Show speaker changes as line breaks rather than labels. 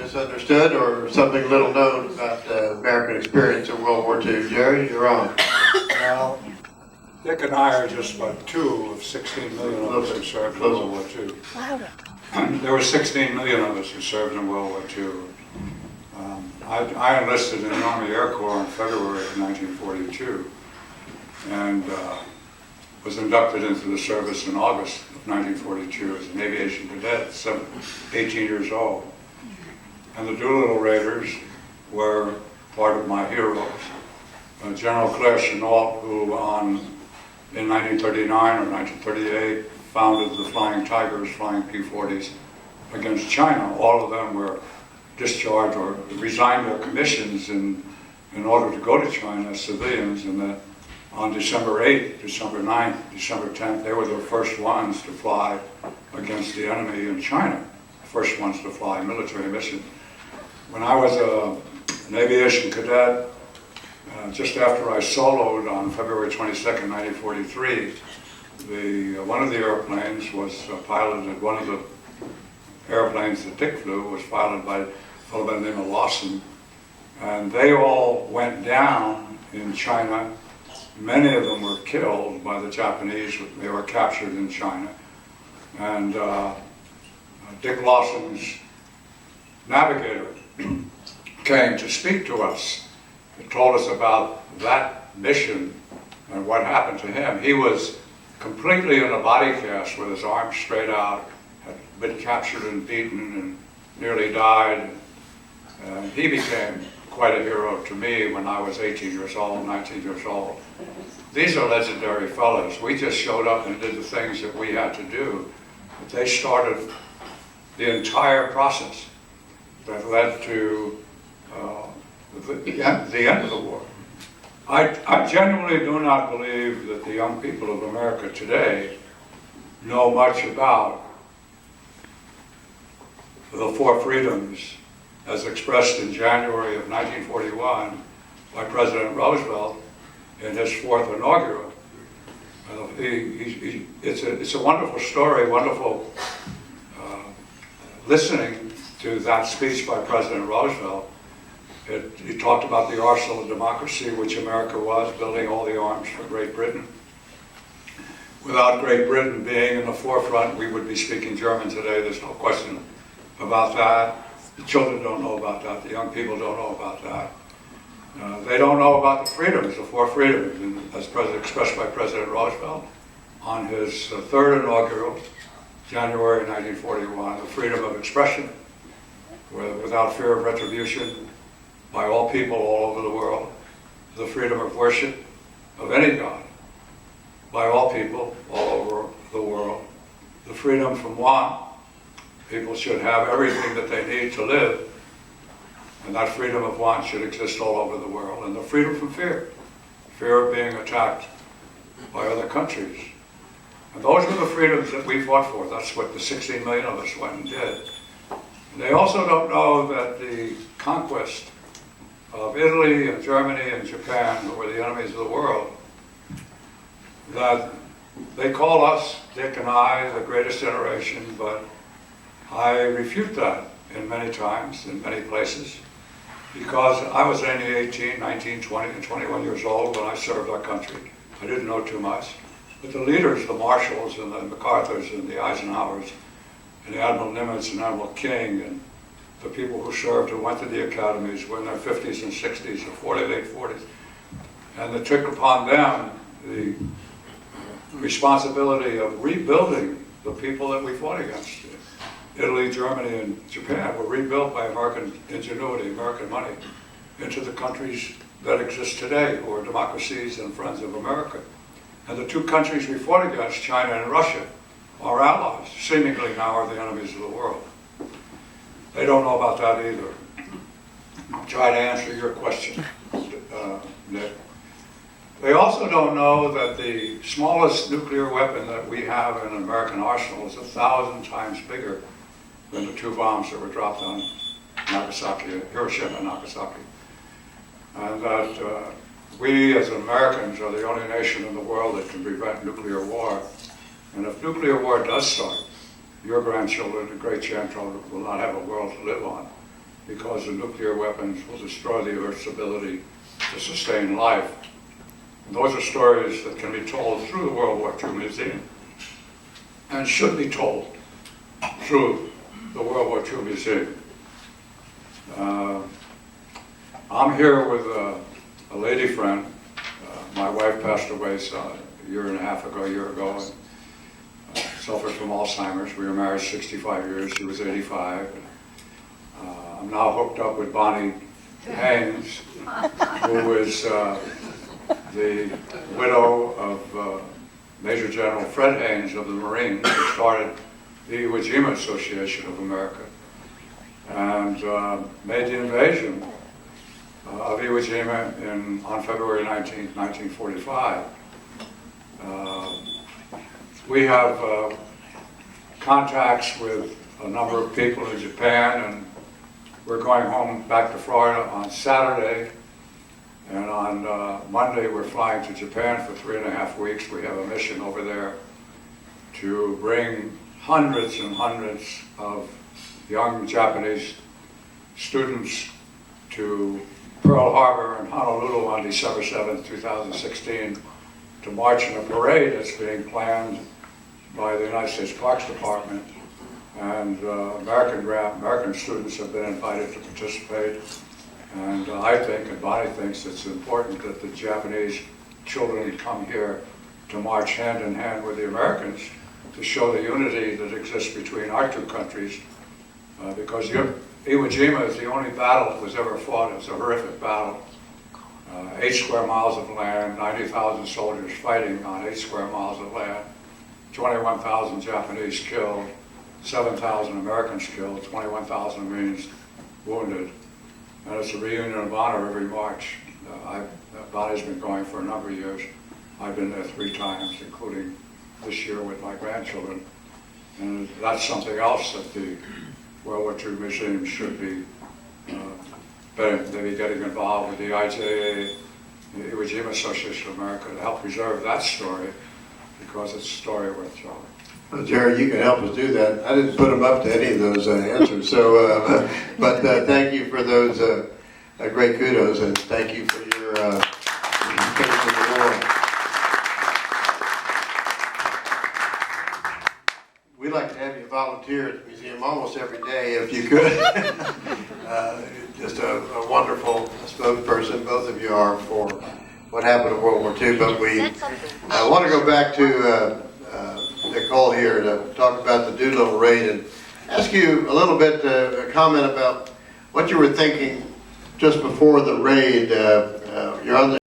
misunderstood or something little known about the American experience in World War II. Jerry, you're on.
Well, Dick and I are just about 2 of 16 million of us who served in World War II. There were 16 million of us who served in World War II. I enlisted in the Army Air Corps in February of 1942 and was inducted into the service in August of 1942 as an aviation cadet, 18 years old. And the Doolittle Raiders were part of my heroes. General Claire Chennault, who in 1939 or 1938 founded the Flying Tigers, Flying P-40s against China. All of them were discharged or resigned their commissions in order to go to China as civilians, and that on December 8th, December 9th, December 10th, they were the first ones to fly against the enemy in China, first ones to fly military missions. When I was an aviation cadet, just after I soloed on February 22nd, 1943, one of the airplanes was piloted, one of the airplanes that Dick flew was piloted by a fellow by the name of Lawson, and they all went down in China. Many of them were killed by the Japanese. They were captured in China. And Dick Lawson's navigator came to speak to us. He told us about that mission and what happened to him. He was completely in a body cast with his arms straight out, had been captured and beaten and nearly died. He became quite a hero to me when I was 18 years old, 19 years old. These are legendary fellows. We just showed up and did the things that we had to do. But they started the entire process that led to the end of the war. I genuinely do not believe that the young people of America today know much about the 4 freedoms as expressed in January of 1941 by President Roosevelt in his 4th inaugural. It's a wonderful story, wonderful listening to that speech by President Roosevelt. He talked about the arsenal of democracy, which America was, building all the arms for Great Britain. Without Great Britain being in the forefront, we would be speaking German today. There's no question about that. The children don't know about that. The young people don't know about that. They don't know about the freedoms, the 4 freedoms, and as expressed by President Roosevelt on his 3rd inaugural, January 1941, the freedom of expression, without fear of retribution, by all people all over the world, the freedom of worship of any God, by all people all over the world, the freedom from want. People should have everything that they need to live, and that freedom of want should exist all over the world, and the freedom from fear of being attacked by other countries. And those were the freedoms that we fought for. That's what the 16 million of us went and did. And they also don't know that the conquest of Italy and Germany and Japan, who were the enemies of the world, that they call us, Dick and I, the greatest generation, but I refute that in many times, in many places, because I was only 18, 19, 20, and 21 years old when I served our country. I didn't know too much. But the leaders, the Marshalls and the MacArthurs and the Eisenhowers and the Admiral Nimitz and Admiral King and the people who served, who went to the academies, were in their 50s and 60s and late 40s. And they took upon them the responsibility of rebuilding the people that we fought against. Italy, Germany, and Japan were rebuilt by American ingenuity, American money, into the countries that exist today, who are democracies and friends of America. And the 2 countries we fought against, China and Russia, are allies, seemingly now are the enemies of the world. They don't know about that either. I'll try to answer your question, Nick. They also don't know that the smallest nuclear weapon that we have in an American arsenal is 1,000 times bigger than the 2 bombs that were dropped on Hiroshima and Nagasaki. And that we as Americans are the only nation in the world that can prevent nuclear war. And if nuclear war does start, your grandchildren, a great chance will not have a world to live on. because the nuclear weapons will destroy the Earth's ability to sustain life. And those are stories that can be told through the World War II Museum and should be told through the World War II Museum. I'm here with a lady friend. My wife passed away a year and a half ago, and suffered from Alzheimer's. We were married 65 years. She was 85. I'm now hooked up with Bonnie Haynes, who is the widow of Major General Fred Haynes of the Marines, who started the Iwo Jima Association of America and made the invasion of Iwo Jima on February 19, 1945. We have contacts with a number of people in Japan, and we're going home back to Florida on Saturday, and on Monday we're flying to Japan for 3.5 weeks. We have a mission over there to bring hundreds and hundreds of young Japanese students to Pearl Harbor and Honolulu on December 7th, 2016, to march in a parade that's being planned by the United States Parks Department. And American students have been invited to participate. And I think, and Bonnie thinks, it's important that the Japanese children come here to march hand in hand with the Americans to show the unity that exists between our two countries. Because Iwo Jima is the only battle that was ever fought. It was a horrific battle. 8 square miles of land, 90,000 soldiers fighting on 8 square miles of land, 21,000 Japanese killed, 7,000 Americans killed, 21,000 Marines wounded. And it's a reunion of honor every March. Bonnie's been going for a number of years. I've been there 3 times, including this year with my grandchildren. And that's something else that the World War II Museum should be maybe getting involved with the IJA, the Iwo Jima Association of America, to help preserve that story, because it's a story worth telling.
Well, Jerry, you can help us do that. I didn't put them up to any of those answers, so but thank you for those great kudos, and thank you for your participation in the war. We'd like to have you volunteer at the museum almost every day if you could. Just a wonderful spokesperson, both of you are, for what happened in World War II. But we want to go back to Nicole here to talk about the Doolittle raid and ask you a little bit, a comment about what you were thinking just before the raid. You're on the